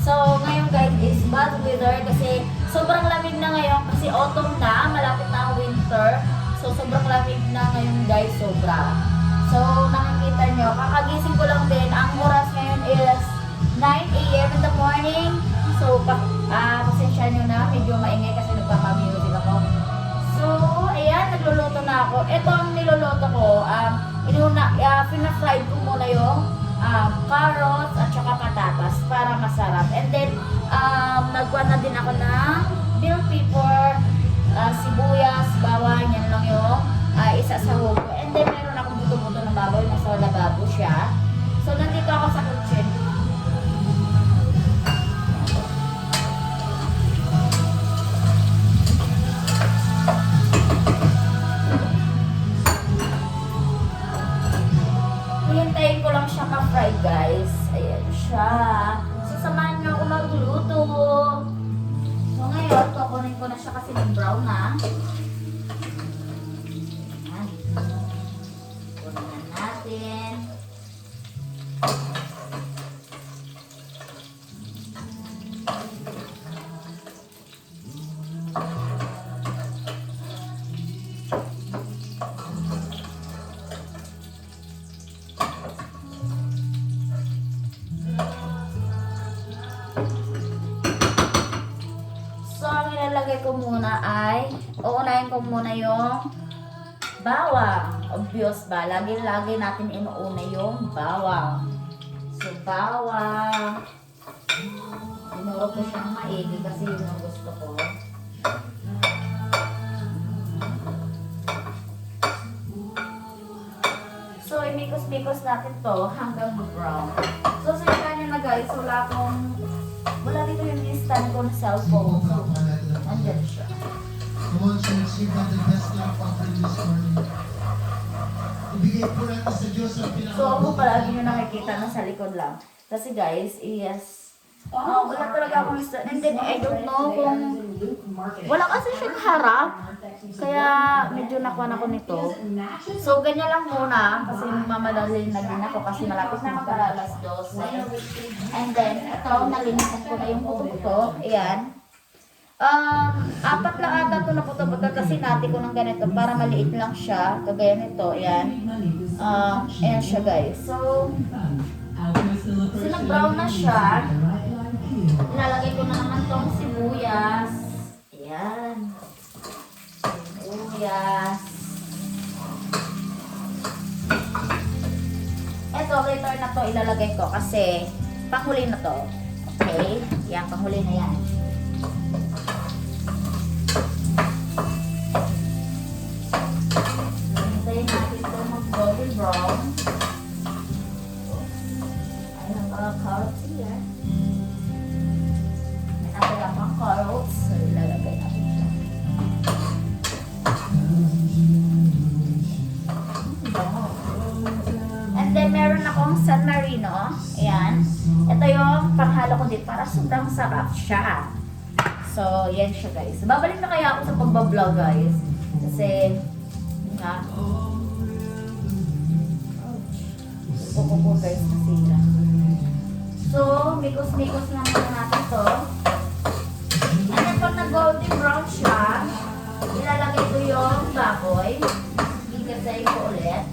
So, ngayon guys is bad weather kasi sobrang lamig na ngayon kasi autumn na, malapit na ang winter. So, sobrang lamig na ngayon guys, sobra. So, nakikita nyo, kakagising ko lang din. Ang oras ngayon is 9 a.m. in the morning. So, pasensya nyo na, medyo maingay kasi nagpapa-music ako. So, ayan, nagluluto na ako. Ito ang niluluto ko, pina-fried ko muna yung carrots at saka patatas para masarap. And then, nagwa na din ako ng bell pepper, sibuyas, bawang, yan lang yung isasahog ko. And then, meron akong buto-buto ng baboy, nasa lababo siya. So, nandito ako sa kitchen. Hihintayin ko lang siya ma-fry guys. Ayan siya. So, samahan niyo ako magluto. So, ngayon, kukunin ko na siya kasi brown na. Ayan. Kunin na natin. Ilalagay ko muna ay, uunahin ko muna yung bawang. Obvious ba? Lagi-lagi natin inuuna yung bawang. So, bawang. Tinuro ko siyang maigi kasi yun ang gusto ko. So, imikos-mikos natin to hanggang brown. So, sa kanya na guys, wala dito yung stand ko na cellphone. So, andyan siya. Come on, church, give God the best love offering this morning. Ibigay po natin sa Diyos ang pinaka- So, ako palagi nyo nakikita na sa likod lang. Kasi guys, yes. Wala talaga akong stand. And then, I don't know kung wala kasi siyang harap. Kaya, medyo nakuha ako nito. So, ganyan lang muna. Kasi mamadali na din ako. Kasi malapit na mag-alas 12. And then, ito, nalinisan ko na yung puto-puto. Ayan. Apat lang ata ito na puto-puto kasi nati ko ng ganito para maliit lang siya. Kagaya nito. Ayan. Ayan siya guys. So, nag-brown na siya. Ilalagay ko na naman tong sibuyas. Ayan. Sibuyas. Ito, later na to ilalagay ko kasi panghuli na to. Okay? Yan, panghuli na yan. Hintayin natin ito mag-golden brown. I have carrots here. May nakita pang carrots. So, ilalagay natin siya. And then, meron akong San Marino. Ayan. Ito yung panghalo ko din para sobrang sarap siya. So, yan siya guys. Babalik na kaya ako sa pagbablog guys. Kasi, nga. Pupupo guys, nasira. So, mikos-mikos lang muna natin to. And then, pag nag-golden brown siya, ilalagay ko yung baboy. Igasayin ko ulit.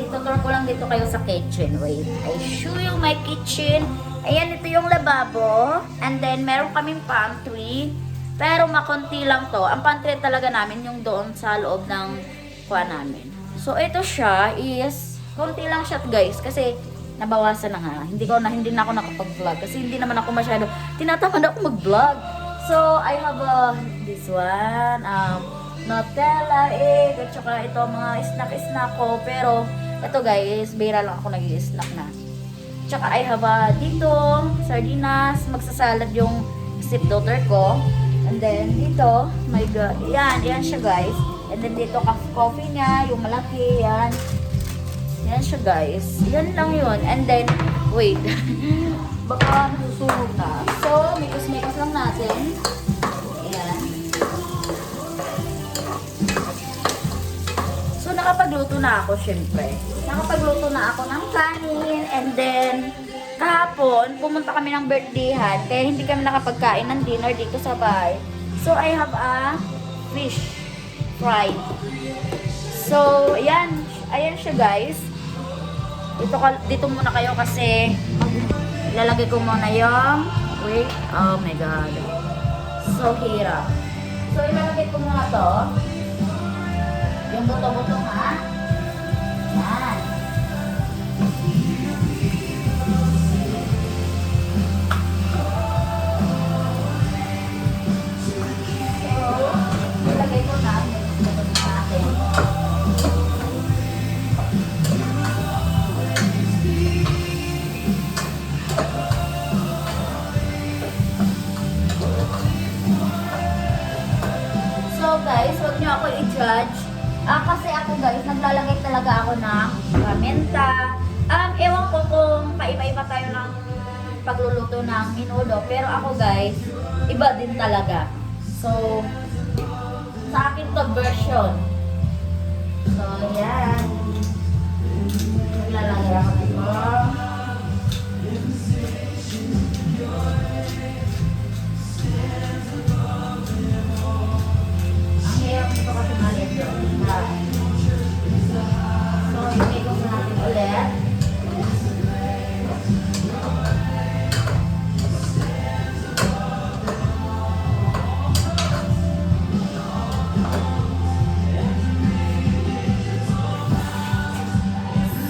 Tutur ko lang dito kayo sa kitchen. Wait, I show you my kitchen. Ayan, ito yung lababo. And then, meron kaming pantry. Pero makonti lang to. Ang pantry talaga namin yung doon sa loob ng kuha namin. So, ito siya is, konti lang siya guys. Kasi, nabawasan na nga. Hindi na ako nakapag-vlog. Kasi hindi naman ako masyado, tinatamad ako mag-vlog. So, I have this one, Nutella, egg, at saka ito mga snack ko. Pero, ito guys, bira lang ako nag-i-snack na. Tsaka I have dito, sardinas, magsasalad yung stepdaughter ko. And then dito, my God, yan siya guys. And then dito, coffee niya, yung malaki, yan. Yan siya guys. Yan lang yun. And then, wait. Baka nasusunog na. So, mikos-mikos lang natin. nakapagluto na ako, syempre. Nakapagluto na ako ng kanin, and then, kahapon, pumunta kami ng birthdayhan, kaya hindi kami nakapagkain ng dinner dito sa bahay. So, I have a fish fried. So, ayan siya guys. Dito muna kayo kasi ilalagay ko muna yung, wait, oh my god. So, hirap. So, ilalagay ko muna to. Yung buto-buto ha. Yan. So, ilagay ko na. Ilagay ko natin. So guys, huwag niyo ako i-judge. Kasi ako guys, naglalagay talaga ako ng paminta. Ewan ko kung paiba-iba tayo ng pagluluto ng menudo. Pero ako guys, iba din talaga. So, sa akin to version. So, yan. Naglalagay ako nito. Ang hirap nito kasi maliit yun. So, i-make up natin ulit.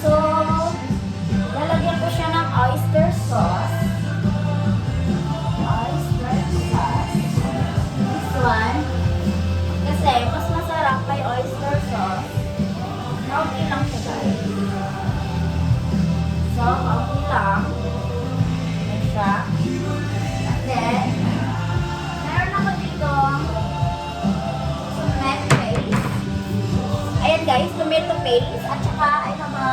So, lalagyan ko siya ng oyster sauce. Oyster sauce. This one. Kasi, mas masarap kay oyster sauce. Okay lang siya guys. So, okay lang. Ayan siya. And then, meron ako dito tomato paste. Ayan guys, tomato paste. At saka, I have a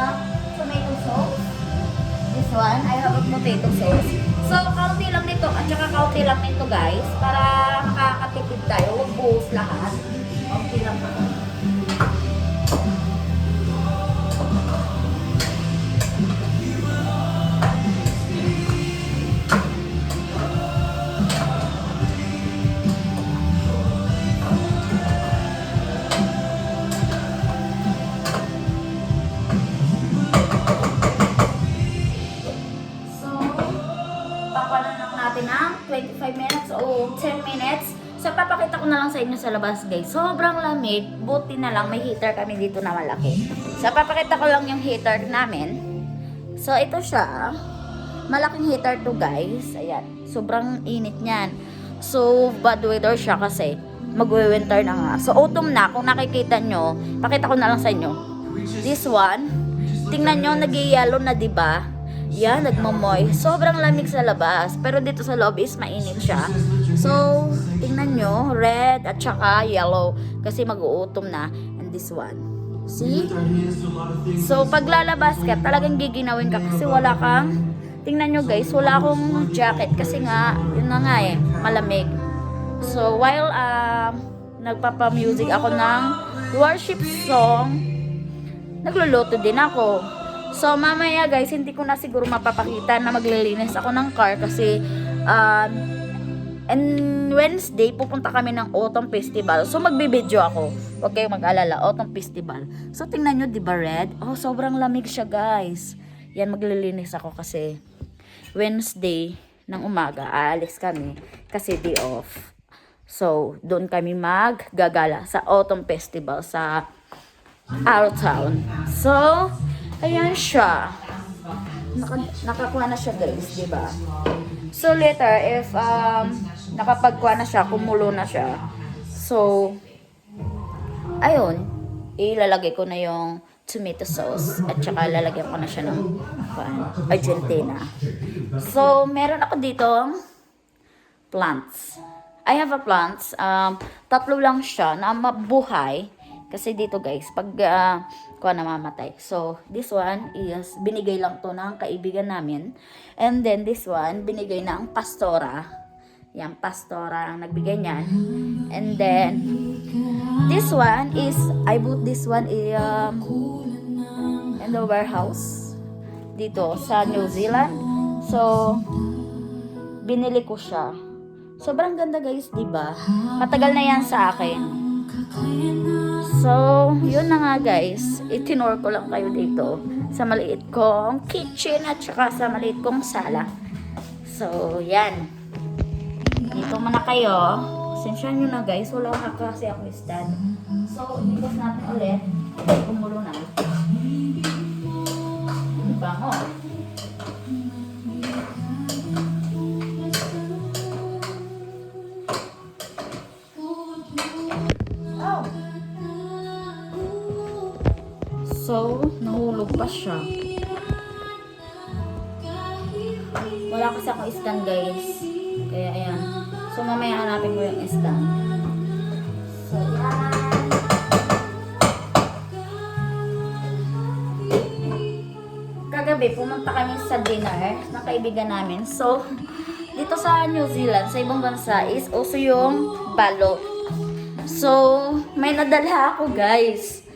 tomato sauce. This one, I have a potato sauce. So, kaunti lang nito. At saka kaunti lang nito guys. Para makakatipid tayo. Huwag buhos lahat. Kaunti lang ito. Natin ng 25 minutes o 10 minutes. So, papakita ko na lang sa inyo sa labas, guys. Sobrang lamig. Buti na lang, may heater kami dito na malaki. So, papakita ko lang yung heater namin. So, ito siya. Malaking heater to, guys. Ayan. Sobrang init niyan. So, bad weather siya kasi magwe-winter na nga. So, autumn na. Kung nakikita nyo, pakita ko na lang sa inyo. This one. Tingnan nyo, nag-yellow na, diba? Yan, nagmamoy. Sobrang lamig sa labas. Pero dito sa loob is mainit siya. So, tingnan nyo, red at saka yellow. Kasi mag-uutom na. And this one. See? So, pag lalabas ka, talagang giginawin ka. Kasi wala kang, tingnan nyo guys, wala akong jacket. Kasi nga, yun na nga eh, malamig. So, while nagpapa-music ako ng worship song, nagluluto din ako. So, mamaya guys, hindi ko na siguro mapapakita na maglilinis ako ng car kasi and Wednesday, pupunta kami ng Autumn Festival. So, magbibideo ako. Huwag kayong mag-alala, Autumn Festival. So, tingnan nyo, diba red? Oh, sobrang lamig siya guys. Yan, maglilinis ako kasi Wednesday ng umaga, aalis kami kasi day off. So, doon kami maggagala sa Autumn Festival sa Our Town. So, ayan siya. Nakakuha na siya guys, diba? So later, if nakapagkuha na siya, kumulo na siya. So, ayun, ilalagay ko na yung tomato sauce at saka lalagyan ko na siya ng Argentina. So, meron ako dito plants. I have a plants. Tatlo lang siya na mabuhay. Kasi dito guys, pag kuha namamatay. So, this one is, binigay lang to ng kaibigan namin. And then, this one, binigay ng pastora. Yan, pastora ang nagbigay niyan. And then, this one is, I bought this one in the warehouse dito sa New Zealand. So, binili ko siya. Sobrang ganda guys, diba? Matagal na yan sa akin. So, yun na nga guys. Itinor ko lang kayo dito sa maliit kong kitchen at saka sa maliit kong sala. So, yan. Dito muna kayo. Sensyon nyo na guys, wala ka kasi ako stand. So, ibigos natin ulit. Kumulo na. Bango. Oh. So, nahulog pa siya. Wala kasi ako stand guys. Kaya ayan. So, mamaya hanapin ko yung stand. So, yan. Kagabi, pumunta kami sa dinner ng kaibigan namin. So, dito sa New Zealand, sa ibang bansa, is also yung balot. So, may nadala ako, guys.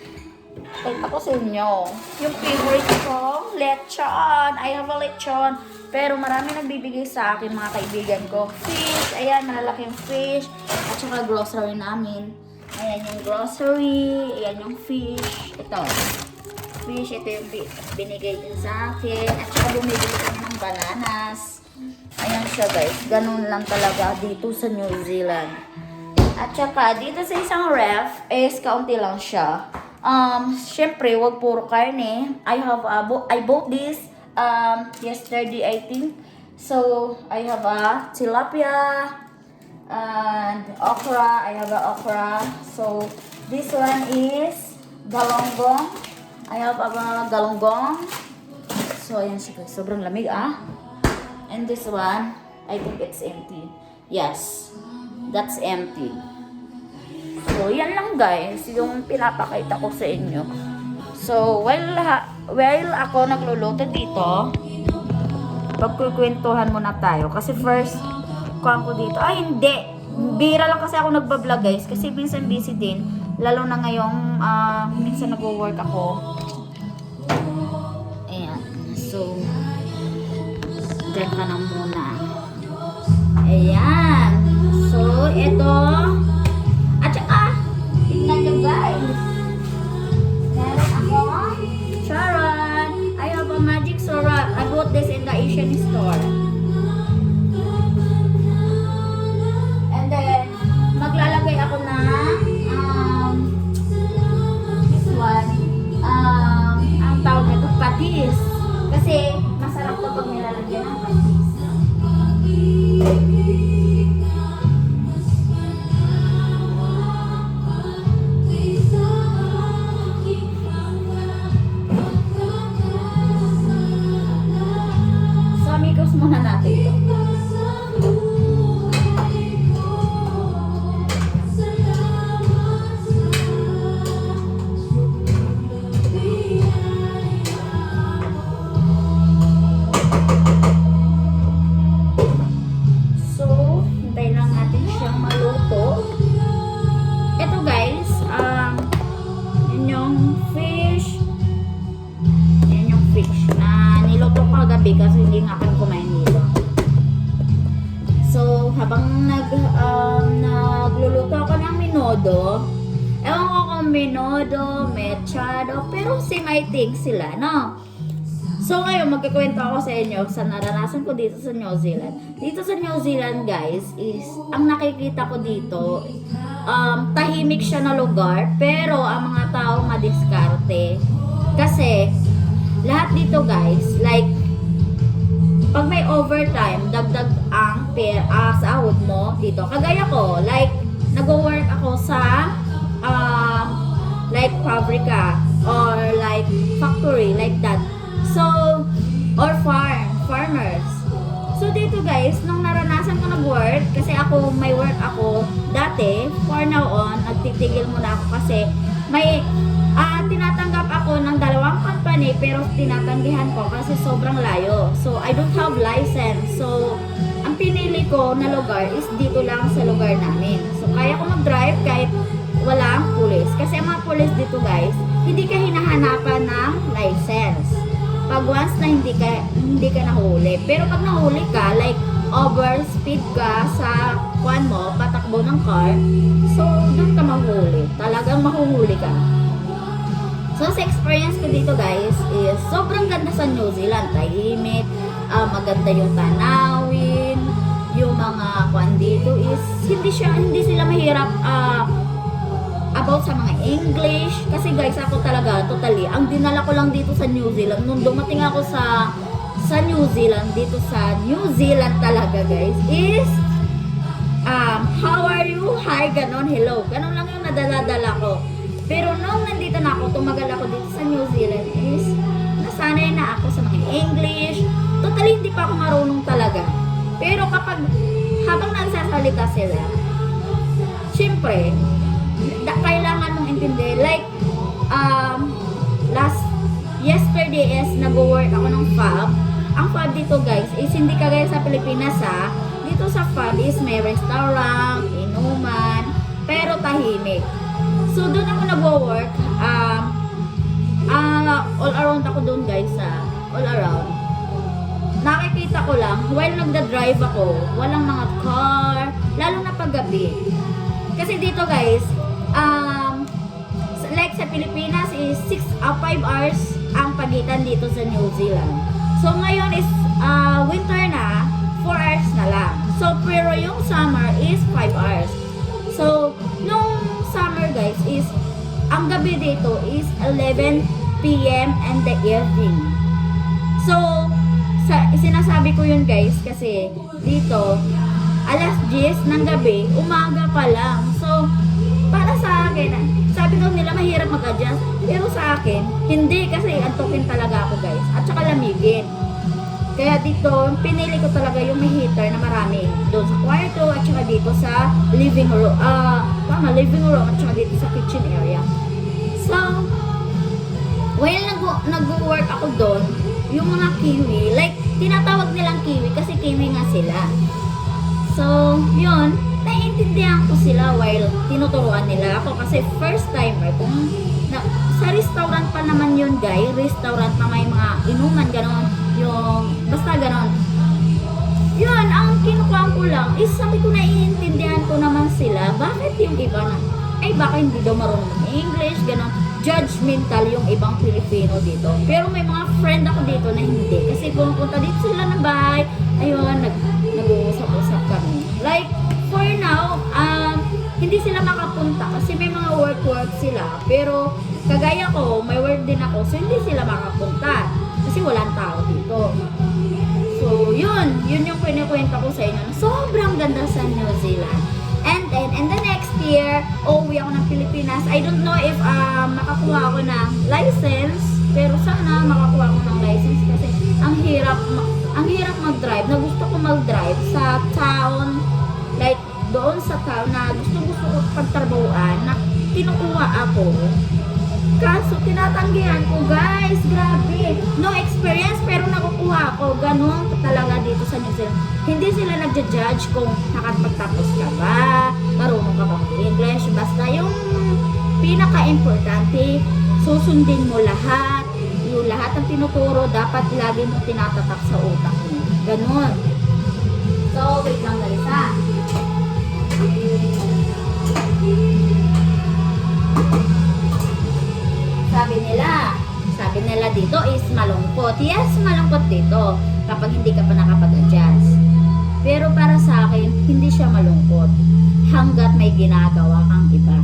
Pakita ko sa inyo. Yung favorite ko, lechon. I have a lechon. Pero marami nagbibigay sa akin, mga kaibigan ko. Fish, ayan, malalaking fish. At saka grocery namin. Ayan yung grocery. Ayan yung fish. Ito. Fish, ito yung binigay din sa akin. At saka bumibili kami ng bananas. Ayan siya guys. Ganun lang talaga dito sa New Zealand. At saka dito sa isang ref, is kaunti lang siya. Syempre, wag puro karne. I bought this yesterday, I think. So, I have a tilapia and okra. I have a okra. So, this one is galonggong. I have a galonggong. So, ayan siya guys. Sobrang lamig And this one, I think it's empty. Yes, that's empty. So, yan lang guys, yung pinapakita ko sa inyo. So, while ako nagluluto dito, pagkukwentuhan muna tayo. Kasi first, kuhaan ko dito. Ay, hindi! Bira lang kasi ako nagbablog guys. Kasi minsan busy din. Lalo na ngayong, minsan nag-work ako. Ayan. So, dyan ka na muna. Ayan. So, ito. At saka, tingnan nyo guys. Meron ako. Charon. I have a magic syrup. I bought this in the Asian store. And then, maglalagay ako ng this one. Ang tawag nito, patis. Kasi, masarap to pag nilalagyan ng patis. So, amigos muna natin ito. Kasi hindi nga kami kumain dito. So, habang nagluluto ako ng minodo, ewan ko kung minodo, mechado, pero same I think sila, no? So, ngayon, magkikwento ako sa inyo sa naranasan ko dito sa New Zealand. Dito sa New Zealand, guys, is, ang nakikita ko dito, tahimik siya na lugar, pero ang mga tao madiskarte. Kasi, lahat dito, guys, like, pag may overtime, dagdag ang sahod mo dito. Kagaya ko, like, nag-work ako sa, like, fabrika, or like, factory, like that. So, or farmers. So, dito guys, nung naranasan ko nag-work, kasi ako, may work ako dati, for now on, nagtitigil muna ako kasi, may, tinatanggap ako ng 2 company pero tinatanggihan ko kasi sobrang layo. So, I don't have license. So, ang pinili ko na lugar is dito lang sa lugar namin. So, kaya ko mag-drive kahit walang pulis. Kasi ang mga police dito guys, hindi ka hinahanapan ng license. Pag once na hindi ka nahuli. Pero pag nahuli ka, like overspeed ka sa kwan mo, patakbo ng car, so doon ka mahuli. Talagang mahuhuli ka. So sa experience ko dito guys, is sobrang ganda sa New Zealand. Tahimik, maganda yung tanawin, yung mga kwan dito is hindi sila mahirap about sa mga English. Kasi guys, ako talaga, totally, ang dinala ko lang dito sa New Zealand, nung dumating ako sa New Zealand, dito sa New Zealand talaga guys, is, how are you? Hi, ganon, hello. Ganon lang yung nadala-dala ko. Pero nung nandito na ako, tumagal ako dito sa New Zealand, is, nasanay na ako sa mga English. Totally, hindi pa ako marunong talaga. Pero habang nagsasalita sila, syempre, kailangan mong intindi. Like, yesterday is nag-work ako ng FAB. Ang FAB dito guys is hindi kagaya sa Pilipinas ha. Dito sa FAB is may restaurant, inuman, pero tahimik. So doon ako nag-work. All around ako doon guys all around. Nakikita ko lang, while nagda-drive ako, walang mga car, lalo na paggabi. Kasi dito guys, like sa Pilipinas is 5 hours ang pagitan dito sa New Zealand. So ngayon is winter na, 4 hours na lang. So pero yung summer is 5 hours. So nung summer guys is, ang gabi dito is 11 PM and the evening. So sinasabi ko yun guys kasi dito alas 10 ng gabi, umaga pa lang. So para sa akin, sabi daw nila mahirap mag-adjust, pero sa akin hindi, kasi antukin talaga ako guys, at saka lamigin. Kaya dito pinili ko talaga yung may heater na marami doon sa kwarto at saka dito sa living room, living room at saka dito sa kitchen area. So while nag-work ako doon, yung mga kiwi, like tinatawag nilang kiwi kasi kiwi nga sila. So yun, naiintindihan ko sila while tinuturuan nila ako kasi first timer sa restaurant pa naman yun guys, restaurant na may mga inuman ganon, yung basta ganon. Yun, ang kinukuha ko lang is sabi ko, naiintindihan ko naman sila. Bakit yung iba na baka hindi daw marunong English, ganon, judgmental yung ibang Pilipino dito. Pero may mga friend ako dito na hindi, kasi pumunta dito sila ng bahay, ayun, nag-uusap-usap kami. Like for now, hindi sila makapunta kasi may mga work sila. Pero kagaya ko, may work din ako, so hindi sila makapunta kasi walang tao dito. So yun yung kinikwento ko sa inyo. Sobrang ganda sa New Zealand. And then in the next year, uuwi ako ng Pilipinas. I don't know if makakuha ako ng license, pero sana makakuha ako ng license kasi ang hirap mag-drive. Na gusto ko mag-drive sa town, like doon sa town na gusto ko pagtrabahuan, na kinukuha ako. Kaso tinatanggihan ko guys, grabe. No experience pero nakukuha ako. Ganon talaga dito sa New Zealand. Hindi sila nagja-judge kung nakapagtapos ka ba, marunong ka bang English. Basta yung pinaka-importante, susundin mo lahat. Yung lahat ng tinuturo, dapat lagi mo tinatatak sa utak mo. Ganon. So, wait lang guys ha. Sabi nila dito is malungkot. Yes, malungkot dito kapag hindi ka pa nakapag-adjust. Pero para sa akin, hindi siya malungkot hanggat may ginagawa kang iba.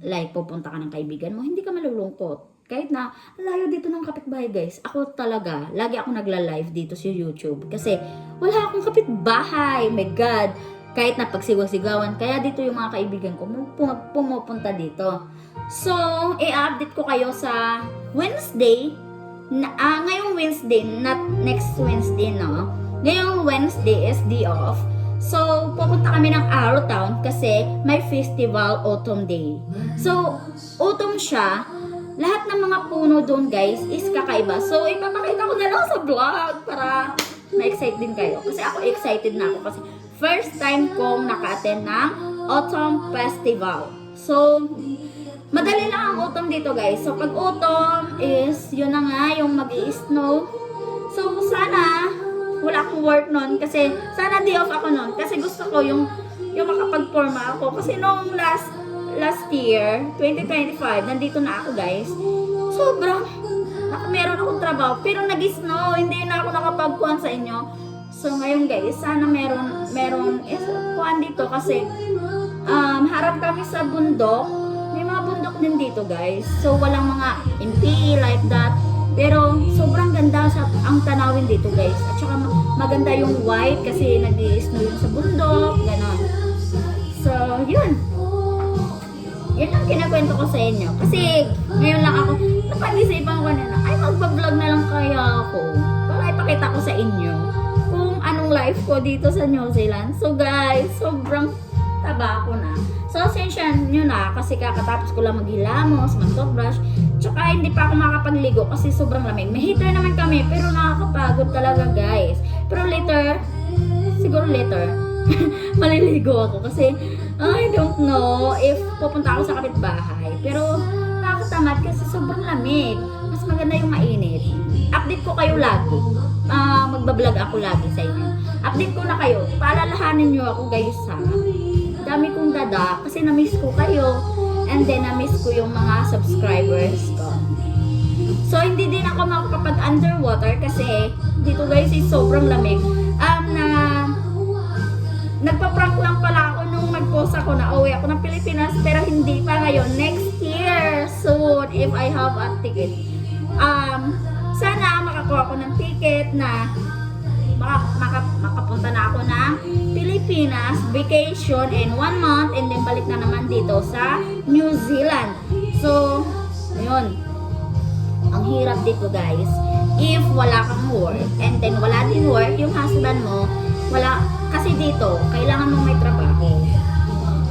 Like pupunta ka ng kaibigan mo, hindi ka malulungkot. Kahit na layo dito ng kapitbahay guys. Ako talaga, lagi ako nagla-live dito sa YouTube kasi wala akong kapitbahay. My God, kahit na pagsigaw-sigawan. Kaya dito yung mga kaibigan ko pumupunta dito. So, i-update ko kayo sa Wednesday. Ngayong Wednesday, not next Wednesday, no? Ngayong Wednesday is day off. So, pupunta kami ng Arrowtown kasi may festival autumn day. So, autumn siya. Lahat ng mga puno doon, guys, is kakaiba. So, ipapakita ko na lang sa vlog para ma-excite din kayo. Kasi ako excited na ako kasi first time kong naka-attend ng autumn festival. So, So, madali lang ang autumn dito guys. So, pag autumn is, yun na nga, yung mag-i-snow. So, sana, wala akong work nun. Kasi, sana day off ako nun. Kasi gusto ko yung makapag-forma ako. Kasi nung last year, 2025, nandito na ako guys. Sobrang, meron akong trabaho. Pero nag-snow, hindi na ako nakapagkuhan sa inyo. So, ngayon guys, sana meron kuhan dito kasi, harap kami sa bundok. May mga bundok din dito guys. So walang mga MP like that. Pero sobrang ganda ang tanawin dito guys. At saka maganda yung white kasi nag-i-snow yun sa bundok. Ganon. So yun. Yan ang kinakwento ko sa inyo. Kasi ngayon lang ako napag-isipan ko na ay magbablog na lang kaya ako. Para ipakita ko sa inyo kung anong life ko dito sa New Zealand. So guys, sobrang taba ko na. So, sensya nyo na kasi kakatapos ko lang maghilamos, mag-toothbrush. Tsaka hindi pa ako makapagligo kasi sobrang lamig. May heater naman kami pero nakakapagod talaga guys. Pero siguro later, maliligo ako kasi I don't know if pupunta ako sa kapitbahay. Pero nakakatamad kasi sobrang lamig. Mas maganda yung mainit. Update ko kayo lagi. Magbablog ako lagi sa inyo. Update ko na kayo. Paalalahanin nyo ako guys ha. Dami kong dada kasi na-miss ko kayo and then na-miss ko yung mga subscribers ko. So, hindi din ako makakapag-underwater kasi dito guys is sobrang lamig. Nagpa-prank lang pala ako nung nag-post ako na uwi ako ng Pilipinas pero hindi pa ngayon. Next year soon if I have a ticket. Sana makakuha ko ng ticket na makapunta na ako ng Pilipinas vacation in 1 month and then balik na naman dito sa New Zealand. So, ayun. Ang hirap dito guys. If wala kang work and then wala din work yung husband mo, wala kasi dito kailangan mo may trabaho.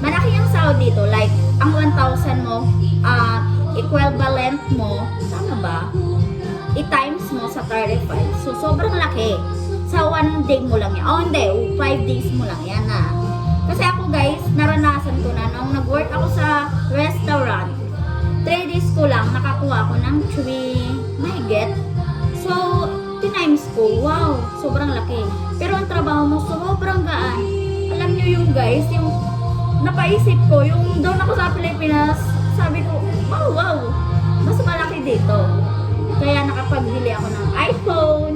Malaki yung sahod dito like ang 1,000 mo equivalent mo, tama ba? I-times mo sa 35. So, sobrang laki. Sa 1 day mo lang yan. Oh, hindi. 5 days mo lang yan na. Kasi ako guys, naranasan ko na nung nag-work ako sa restaurant. 3 days ko lang, nakakuha ko ng 3 mahigit. So, tinimes ko. Wow, sobrang laki. Pero ang trabaho mo, sobrang gaan. Alam nyo yung guys, yung napaisip ko, yung doon ako sa Pilipinas, sabi ko, oh wow, mas malaki dito. Kaya nakapagbili ako ng iPhone,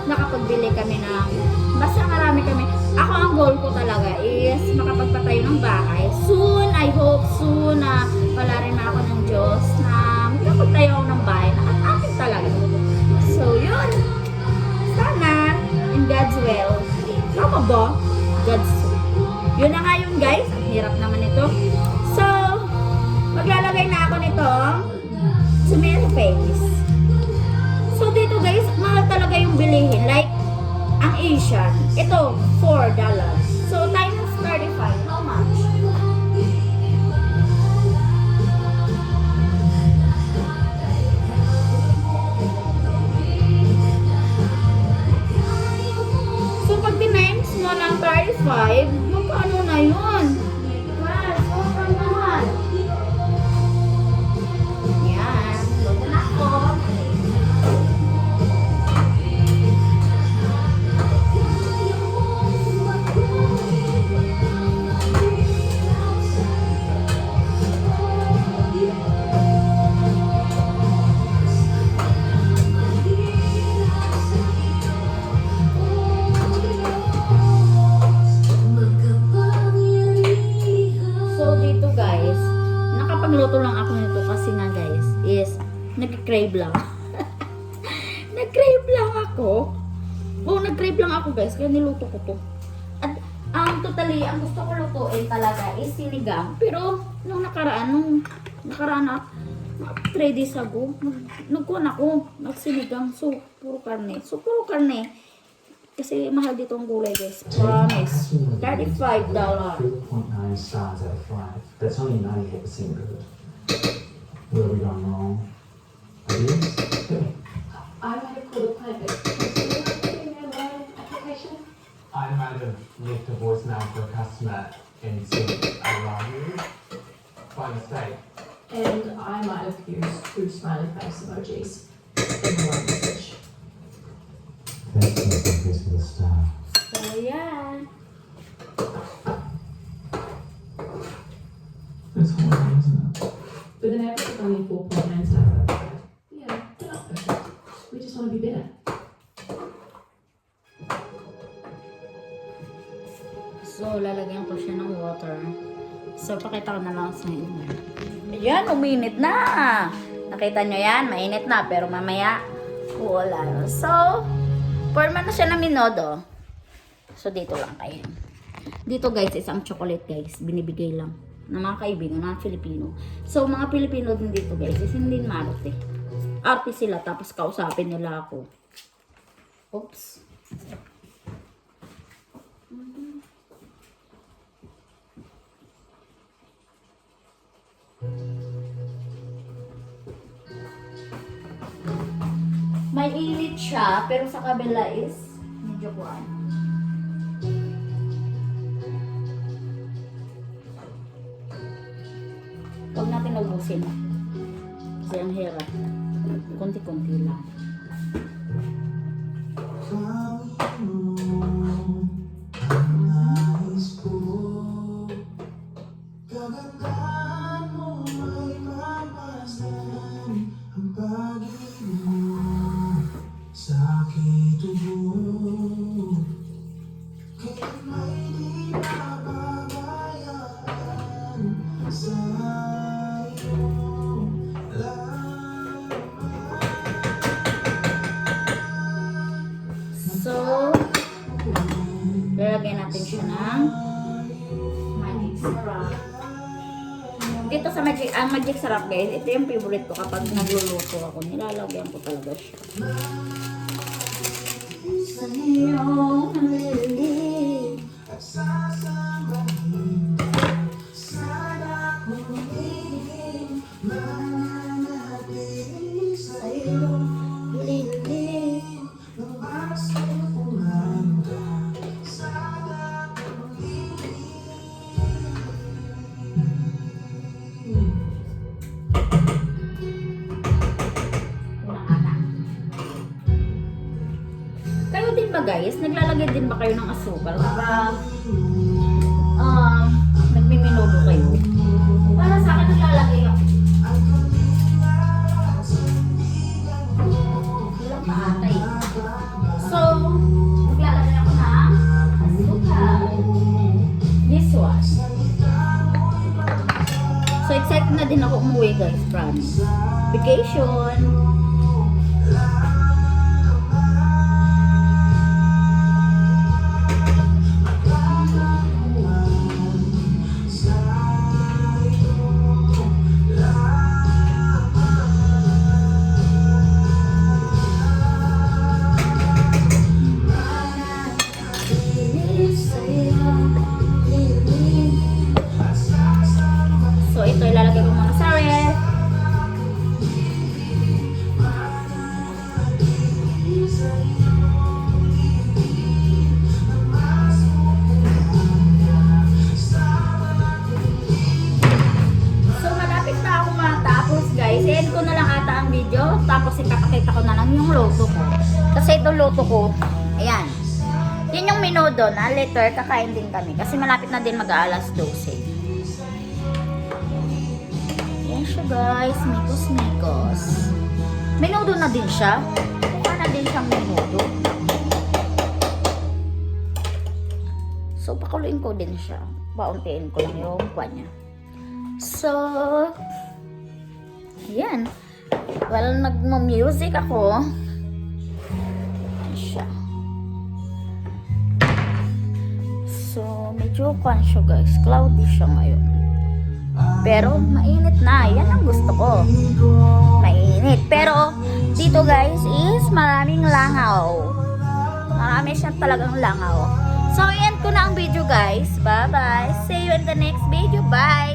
nakapagbili kami ng basta marami kami. Ako ang goal ko talaga is makapagpatayo ng bahay. Soon, I hope soon na palarin na ako ng Diyos na makapagtayo ako ng bahay na at akin talaga. So, yun. Sana, in God's will. Tama ba? God's will. Yun na nga yun guys. Ang hirap naman ito. So, maglalagay na ako nito smear face. So, dito guys, mahal talaga yung bilihin. Like, ang Asian, ito, $4. So, times 35, how much? So, pag tinimes mo ng 35, magkano na yun? Well, sobrang mahal. Yan, luto na ako. Nakapagluto lang ako nito kasi nga guys is nag-crave lang. Nag-crave lang ako. Nag-crave lang ako guys kaya niluto ko to. At totally ang gusto ko lutuin talaga is sinigang. Pero nung nakaraan na 3 days ago, nagkuhan ako nagsinigang. So puro karne. Kasi mahal dito ang gulay guys. Promise. $35. 3.9 stars out of 5. That's only 98% good. Where are we going wrong? Ideas? I might have called a private. Can you application? I might have left a voicemail for a customer and said, I love you. By mistake. nice emojis. And a love message. That's the piece of the star. So, yan. It's horrible, isn't it? But then average is only 4.9 stars out of 5. Yeah, we're not perfect. We just want to be better. So, lalagyan ko siya ng water. So, pakita ko na lang sa inyo. Ayan, uminit na. Nakita nyo yan? Mainit na. Pero mamaya, wala. So, forma na siya ng minodo. So, dito lang kayo. Dito guys, isang chocolate guys. Binibigay lang ng mga kaibigan, mga Filipino. So, mga Filipino din dito guys, is hindi marute. Arte sila, tapos kausapin nila ako. Oops. May init siya, pero sa kabila is medyo kuan. Huwag natin ubusin. Kasi ang hirap. Kunti-kunti lang. So, lalagyan natin siya ng magic syrup. Dito sa magic syrup guys, ito yung favorite ko kapag nagluluto ako. Nilalagyan ko talaga siya. Sa iyong lilim at sasabahin, sana kumilim, mananatili sa iyong lilim. Kayo din ba guys? Naglalagay din ba kayo ng asukal? Para nagmiminudo kayo? Para sa akin naglalagay ako. Walang paatay. So, maglalagay ako ng asukal. This one. So, excited na din ako umuwi guys, promise. Vacation. So, ito ilalagay ko muna sa ref. So, malapit na ako matapos guys. End ko na lang ata ang video. Tapos ipapakita ko na lang yung loto ko. Kasi ito loto ko. Ayan. Yun yung minudo na later kakain din kami. Kasi malapit na din mag-aalas 12. Yan siya guys. Mikos-mikos. Minudo na din siya. Mukha na din siyang minudo. So, pakuluin ko din siya. Pauntiin ko lang yung kwan niya. So, ayan. Well, nagmo-music ako. Ayan siya. So, medyo kwan siya guys. Cloudy siya ngayon. Pero, mainit na. Yan ang gusto ko. Mainit. Pero, dito guys is maraming langaw. Marami siya talagang langaw. So, yan ko na ang video guys. Bye-bye. See you in the next video. Bye!